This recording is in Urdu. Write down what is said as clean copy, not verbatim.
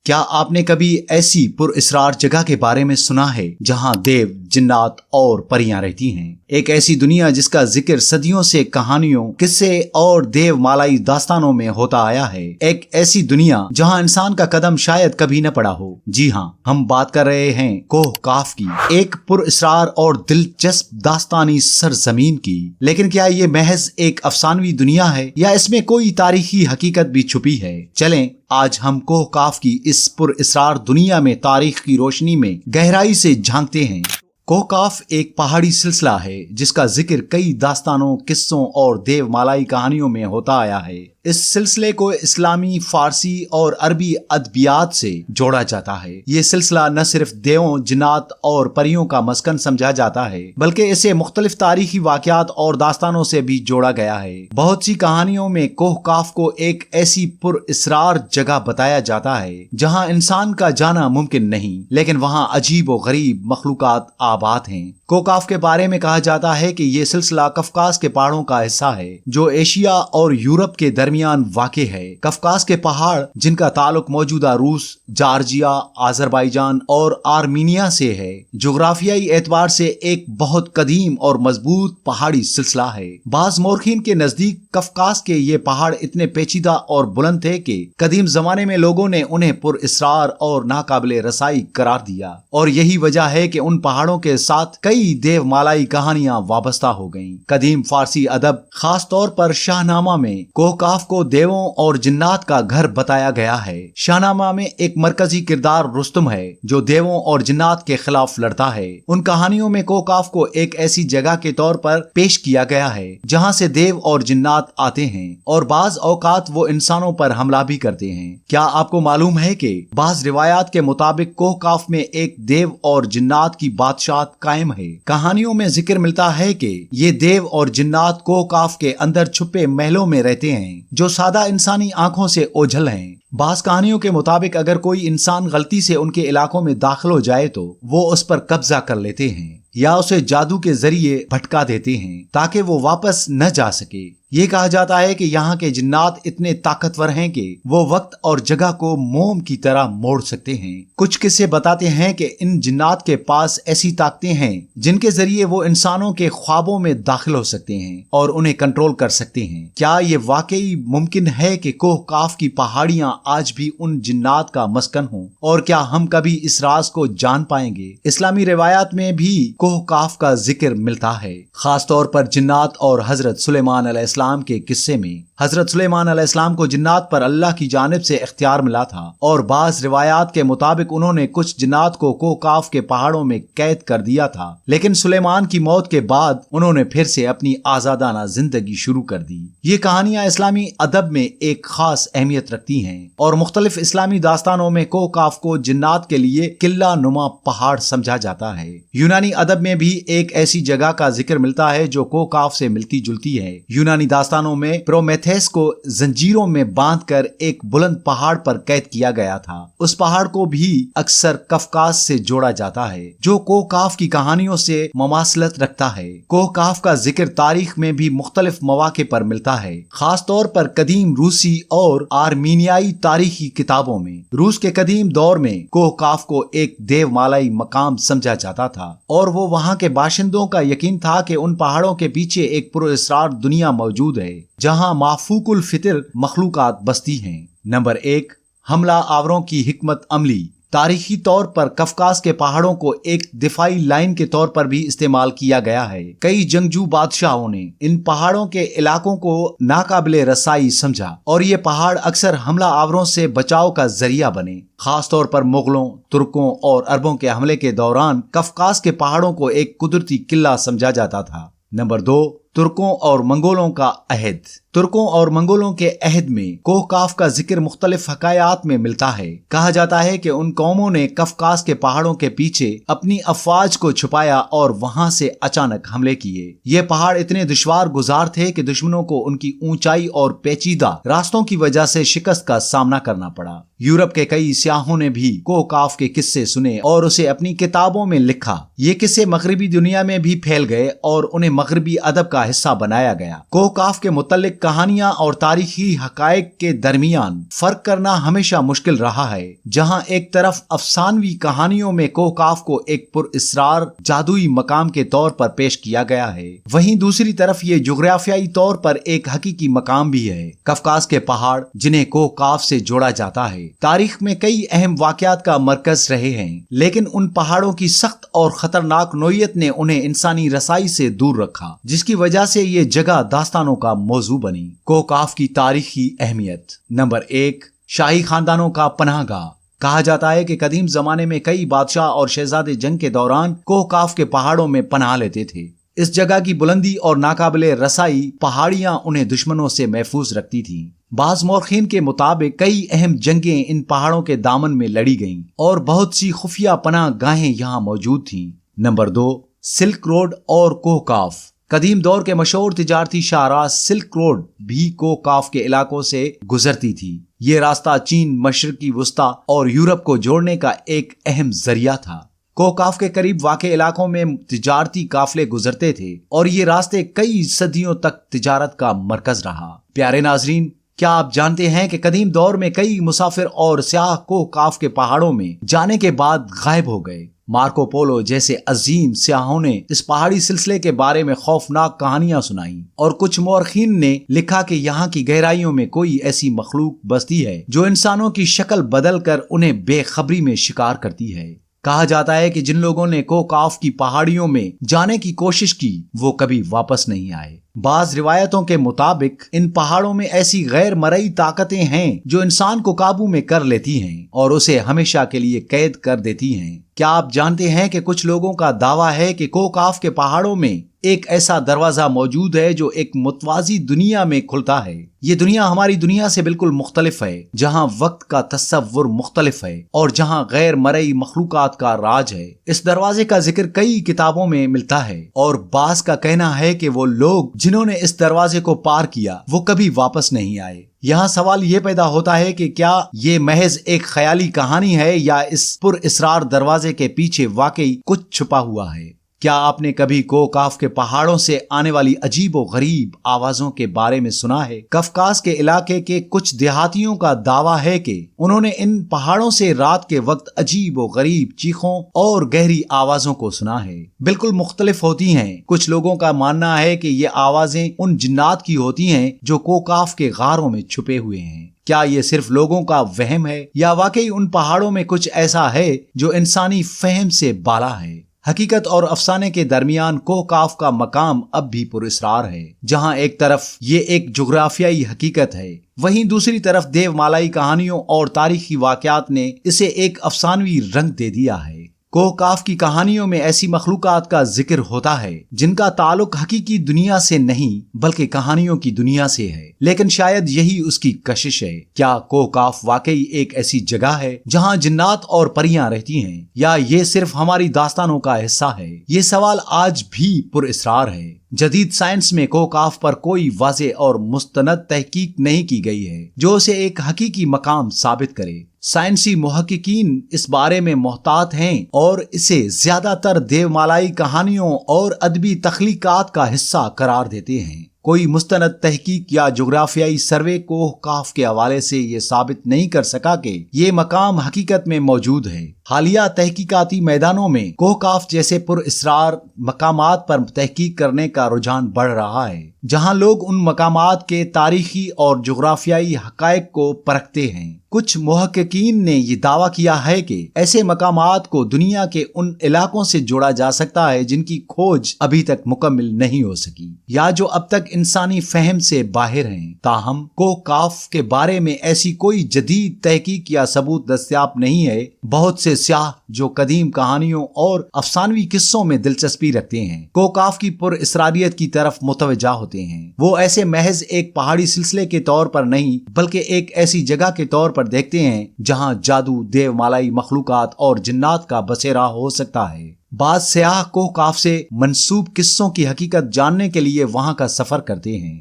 کیا آپ نے کبھی ایسی پر اسرار جگہ کے بارے میں سنا ہے جہاں دیو، جنات اور پریاں رہتی ہیں؟ ایک ایسی دنیا جس کا ذکر صدیوں سے کہانیوں، قصے اور دیو مالائی داستانوں میں ہوتا آیا ہے۔ ایک ایسی دنیا جہاں انسان کا قدم شاید کبھی نہ پڑا ہو۔ جی ہاں، ہم بات کر رہے ہیں کوہ کاف کی، ایک پر اسرار اور دلچسپ داستانی سرزمین کی۔ لیکن کیا یہ محض ایک افسانوی دنیا ہے یا اس میں کوئی تاریخی حقیقت بھی چھپی ہے؟ چلیں آج ہم کوہ کاف کی اس پر اسرار دنیا میں تاریخ کی روشنی میں گہرائی سے جھانکتے ہیں۔ کوہ کاف ایک پہاڑی سلسلہ ہے جس کا ذکر کئی داستانوں، قصوں اور دیو مالائی کہانیوں میں ہوتا آیا ہے۔ اس سلسلے کو اسلامی، فارسی اور عربی ادبیات سے جوڑا جاتا ہے۔ یہ سلسلہ نہ صرف دیووں، جنات اور پریوں کا مسکن سمجھا جاتا ہے بلکہ اسے مختلف تاریخی واقعات اور داستانوں سے بھی جوڑا گیا ہے۔ بہت سی کہانیوں میں کوہ کاف کو ایک ایسی پر اسرار جگہ بتایا جاتا ہے جہاں انسان کا جانا ممکن نہیں، لیکن وہاں عجیب و غریب مخلوقات آباد ہیں۔ کوہ کاف کے بارے میں کہا جاتا ہے کہ یہ سلسلہ قفقاز کے پہاڑوں کا حصہ ہے جو ایشیا اور یورپ کے درمیان واقع ہے۔ قفقاز کے پہاڑ جن کا تعلق موجودہ روس، جارجیا، آذربائیجان اور آرمینیا سے ہے، جغرافیائی اعتبار سے ایک بہت قدیم اور مضبوط پہاڑی سلسلہ ہے۔ بعض مورخین کے نزدیک قفقاز کے یہ پہاڑ اتنے پیچیدہ اور بلند تھے کہ قدیم زمانے میں لوگوں نے انہیں پر اسرار اور ناقابل رسائی قرار دیا، اور یہی وجہ ہے کہ ان پہاڑوں کے ساتھ کئی دیو مالائی کہانیاں وابستہ ہو گئیں۔ قدیم فارسی ادب، خاص طور پر شاہ نامہ میں کوہ کاف کو دیووں اور جنات کا گھر بتایا گیا ہے۔ شاہ نامہ میں ایک مرکزی کردار رستم ہے جو دیووں اور جنات کے خلاف لڑتا ہے۔ ان کہانیوں میں کوہ کاف کو ایک ایسی جگہ کے طور پر پیش کیا گیا ہے جہاں سے دیو اور جنات آتے ہیں اور بعض اوقات وہ انسانوں پر حملہ بھی کرتے ہیں۔ کیا آپ کو معلوم ہے کہ بعض روایات کے مطابق کوہ کاف میں ایک دیو اور جنات کی بادشاہت قائم ہے؟ کہانیوں میں ذکر ملتا ہے کہ یہ دیو اور جنات کوہ کاف کے اندر چھپے محلوں میں رہتے ہیں جو سادہ انسانی آنکھوں سے اوجھل ہیں۔ بعض کہانیوں کے مطابق اگر کوئی انسان غلطی سے ان کے علاقوں میں داخل ہو جائے تو وہ اس پر قبضہ کر لیتے ہیں یا اسے جادو کے ذریعے بھٹکا دیتے ہیں تاکہ وہ واپس نہ جا سکے۔ یہ کہا جاتا ہے کہ یہاں کے جنات اتنے طاقتور ہیں کہ وہ وقت اور جگہ کو موم کی طرح موڑ سکتے ہیں۔ کچھ قصے بتاتے ہیں کہ ان جنات کے پاس ایسی طاقتیں ہیں جن کے ذریعے وہ انسانوں کے خوابوں میں داخل ہو سکتے ہیں اور انہیں کنٹرول کر سکتے ہیں۔ کیا یہ واقعی ممکن ہے کہ کوہ کاف کی پہاڑیاں آج بھی ان جنات کا مسکن ہوں؟ اور کیا ہم کبھی اس راز کو جان پائیں گے؟ اسلامی روایات میں بھی کوہ کاف کا ذکر ملتا ہے، خاص طور پر جنات اور حضرت سلیمان علیہ السلام کے قصے میں۔ حضرت سلیمان علیہ السلام کو جنات پر اللہ کی جانب سے اختیار ملا تھا، اور بعض روایات کے مطابق انہوں نے کچھ جنات کو کوہ کاف کے پہاڑوں میں قید کر دیا تھا، لیکن سلیمان کی موت کے بعد انہوں نے پھر سے اپنی آزادانہ زندگی شروع کر دی۔ یہ کہانیاں اسلامی ادب میں ایک خاص اہمیت رکھتی ہیں، اور مختلف اسلامی داستانوں میں کوہ کاف کو جنات کے لیے قلعہ نما پہاڑ سمجھا جاتا ہے۔ یونانی ادب میں بھی ایک ایسی جگہ کا ذکر ملتا ہے جو کوہ کاف سے ملتی جلتی ہے۔ یونانی داستانوں میں پرومیتھیس کو زنجیروں میں باندھ کر ایک بلند پہاڑ پر قید کیا گیا تھا۔ اس پہاڑ کو بھی اکثر قفقاز سے جوڑا جاتا ہے جو کوہ کاف کی کہانیوں سے مماثلت رکھتا ہے۔ کوہ کاف کا ذکر تاریخ میں بھی مختلف مواقع پر ملتا ہے، خاص طور پر قدیم روسی اور آرمینیائی تاریخی کتابوں میں۔ روس کے قدیم دور میں کوہ کاف کو ایک دیو مالائی مقام سمجھا جاتا تھا، اور وہ وہاں کے باشندوں کا یقین تھا کہ ان پہاڑوں کے پیچھے ایک پر اسرار دنیا موجود ہے جہاں مافوق الفطر مخلوقات بستی ہیں۔ نمبر 1، حملہ آوروں کی حکمت عملی۔ تاریخی طور پر قفقاز کے پہاڑوں کو ایک دفاعی لائن کے طور پر بھی استعمال کیا گیا ہے۔ کئی جنگجو بادشاہوں نے ان پہاڑوں کے علاقوں کو ناقابل رسائی سمجھا، اور یہ پہاڑ اکثر حملہ آوروں سے بچاؤ کا ذریعہ بنے۔ خاص طور پر مغلوں، ترکوں اور عربوں کے حملے کے دوران قفقاز کے پہاڑوں کو ایک قدرتی قلعہ سمجھا جاتا تھا۔ نمبر 2، ترکوں اور منگولوں کا عہد۔ ترکوں اور منگولوں کے عہد میں کوہ کاف کا ذکر مختلف حکایات میں ملتا ہے۔ کہا جاتا ہے کہ ان قوموں نے قفقاز کے پہاڑوں کے پیچھے اپنی افواج کو چھپایا اور وہاں سے اچانک حملے کیے۔ یہ پہاڑ اتنے دشوار گزار تھے کہ دشمنوں کو ان کی اونچائی اور پیچیدہ راستوں کی وجہ سے شکست کا سامنا کرنا پڑا۔ یورپ کے کئی سیاحوں نے بھی کوہ کاف کے قصے سنے اور اسے اپنی کتابوں میں لکھا۔ یہ قصے مغربی دنیا میں بھی پھیل گئے اور انہیں مغربی ادب کا کا حصہ بنایا گیا۔ کوہکاف کے متعلق کہانیاں اور تاریخی حقائق کے درمیان فرق کرنا ہمیشہ مشکل رہا ہے۔ جہاں ایک طرف افسانوی کہانیوں میں کوہکاف کو ایک پر اسرار جادوئی مقام کے طور پر پیش کیا گیا ہے، وہیں دوسری طرف یہ جغرافیائی طور پر ایک حقیقی مقام بھی ہے۔ کفکاز کے پہاڑ جنہیں کوہکاف سے جوڑا جاتا ہے، تاریخ میں کئی اہم واقعات کا مرکز رہے ہیں، لیکن ان پہاڑوں کی سخت اور خطرناک نوعیت نے انہیں انسانی رسائی سے دور رکھا، جس کی وجہ سے یہ جگہ داستانوں کا موضوع بنی۔ کوہکاف کی تاریخی اہمیت۔ نمبر 1، شاہی خاندانوں کا پناہ گاہ۔ کہا جاتا ہے کہ قدیم زمانے میں کئی بادشاہ اور شہزادے جنگ کے دوران کوہکاف کے پہاڑوں میں پناہ لیتے تھے۔ اس جگہ کی بلندی اور ناقابل رسائی پہاڑیاں انہیں دشمنوں سے محفوظ رکھتی تھیں۔ بعض مورخین کے مطابق کئی اہم جنگیں ان پہاڑوں کے دامن میں لڑی گئیں اور بہت سی خفیہ پناہ گاہیں یہاں موجود تھیں۔ نمبر 2، سلک روڈ اور کوہکاف۔ قدیم دور کے مشہور تجارتی شاہراہ سلک روڈ بھی کوہکاف کے علاقوں سے گزرتی تھی۔ یہ راستہ چین، مشرقی وسطی اور یورپ کو جوڑنے کا ایک اہم ذریعہ تھا۔ کوہکاف کے قریب واقع علاقوں میں تجارتی قافلے گزرتے تھے اور یہ راستے کئی صدیوں تک تجارت کا مرکز رہا۔ پیارے ناظرین، کیا آپ جانتے ہیں کہ قدیم دور میں کئی مسافر اور سیاح کوہکاف کے پہاڑوں میں جانے کے بعد غائب ہو گئے؟ مارکو پولو جیسے عظیم سیاحوں نے اس پہاڑی سلسلے کے بارے میں خوفناک کہانیاں سنائیں، اور کچھ مورخین نے لکھا کہ یہاں کی گہرائیوں میں کوئی ایسی مخلوق بستی ہے جو انسانوں کی شکل بدل کر انہیں بے خبری میں شکار کرتی ہے۔ کہا جاتا ہے کہ جن لوگوں نے کوہکاف کی پہاڑیوں میں جانے کی کوشش کی وہ کبھی واپس نہیں آئے۔ بعض روایتوں کے مطابق ان پہاڑوں میں ایسی غیر مرئی طاقتیں ہیں جو انسان کو قابو میں کر لیتی ہیں اور اسے ہمیشہ کے لیے قید کر دیتی ہیں۔ کیا آپ جانتے ہیں کہ کچھ لوگوں کا دعویٰ ہے کہ کوہکاف کے پہاڑوں میں ایک ایسا دروازہ موجود ہے جو ایک متوازی دنیا میں کھلتا ہے؟ یہ دنیا ہماری دنیا سے بالکل مختلف ہے، جہاں وقت کا تصور مختلف ہے اور جہاں غیر مرئی مخلوقات کا راج ہے۔ اس دروازے کا ذکر کئی کتابوں میں ملتا ہے اور بعض کا کہنا ہے کہ وہ لوگ جنہوں نے اس دروازے کو پار کیا وہ کبھی واپس نہیں آئے۔ یہاں سوال یہ پیدا ہوتا ہے کہ کیا یہ محض ایک خیالی کہانی ہے یا اس پر اسرار دروازے کے پیچھے واقعی کچھ چھپا ہوا ہے؟ کیا آپ نے کبھی کوہکاف کے پہاڑوں سے آنے والی عجیب و غریب آوازوں کے بارے میں سنا ہے؟ کفکاز کے علاقے کے کچھ دیہاتیوں کا دعویٰ ہے کہ انہوں نے ان پہاڑوں سے رات کے وقت عجیب و غریب چیخوں اور گہری آوازوں کو سنا ہے۔ بالکل مختلف ہوتی ہیں۔ کچھ لوگوں کا ماننا ہے کہ یہ آوازیں ان جنات کی ہوتی ہیں جو کوہکاف کے غاروں میں چھپے ہوئے ہیں۔ کیا یہ صرف لوگوں کا وہم ہے یا واقعی ان پہاڑوں میں کچھ ایسا ہے جو انسانی فہم سے بالا ہے؟ حقیقت اور افسانے کے درمیان کوہکاف کا مقام اب بھی پر اسرار ہے۔ جہاں ایک طرف یہ ایک جغرافیائی حقیقت ہے، وہیں دوسری طرف دیو مالائی کہانیوں اور تاریخی واقعات نے اسے ایک افسانوی رنگ دے دیا ہے۔ کوہکاف کی کہانیوں میں ایسی مخلوقات کا ذکر ہوتا ہے جن کا تعلق حقیقی دنیا سے نہیں بلکہ کہانیوں کی دنیا سے ہے، لیکن شاید یہی اس کی کشش ہے۔ کیا کوہکاف واقعی ایک ایسی جگہ ہے جہاں جنات اور پریاں رہتی ہیں، یا یہ صرف ہماری داستانوں کا حصہ ہے؟ یہ سوال آج بھی پر اسرار ہے۔ جدید سائنس میں کوہکاف پر کوئی واضح اور مستند تحقیق نہیں کی گئی ہے جو اسے ایک حقیقی مقام ثابت کرے۔ سائنسی محققین اس بارے میں محتاط ہیں اور اسے زیادہ تر دیو مالائی کہانیوں اور ادبی تخلیقات کا حصہ قرار دیتے ہیں۔ کوئی مستند تحقیق یا جغرافیائی سروے کوہکاف کے حوالے سے یہ ثابت نہیں کر سکا کہ یہ مقام حقیقت میں موجود ہے۔ حالیہ تحقیقاتی میدانوں میں کوہکاف جیسے پر اسرار مقامات پر تحقیق کرنے کا رجحان بڑھ رہا ہے، جہاں لوگ ان مقامات کے تاریخی اور جغرافیائی حقائق کو پرکھتے ہیں۔ کچھ محققین نے یہ دعویٰ کیا ہے کہ ایسے مقامات کو دنیا کے ان علاقوں سے جوڑا جا سکتا ہے جن کی کھوج ابھی تک مکمل نہیں ہو سکی یا جو اب تک انسانی فہم سے باہر ہیں۔ تاہم کوہکاف کے بارے میں ایسی کوئی جدید تحقیق یا ثبوت دستیاب نہیں ہے۔ بہت سے سیاح جو قدیم کہانیوں اور افسانوی قصوں میں دلچسپی رکھتے ہیں کوہکاف کی پر اسراریت کی طرف متوجہ ہوتے ہیں۔ وہ ایسے محض ایک پہاڑی سلسلے کے طور پر نہیں بلکہ ایک ایسی جگہ کے طور پر دیکھتے ہیں جہاں جادو، دیو مالائی مخلوقات اور جنات کا بسیرا ہو سکتا ہے۔ بعض سیاح کوہکاف سے منسوب قصوں کی حقیقت جاننے کے لیے وہاں کا سفر کرتے ہیں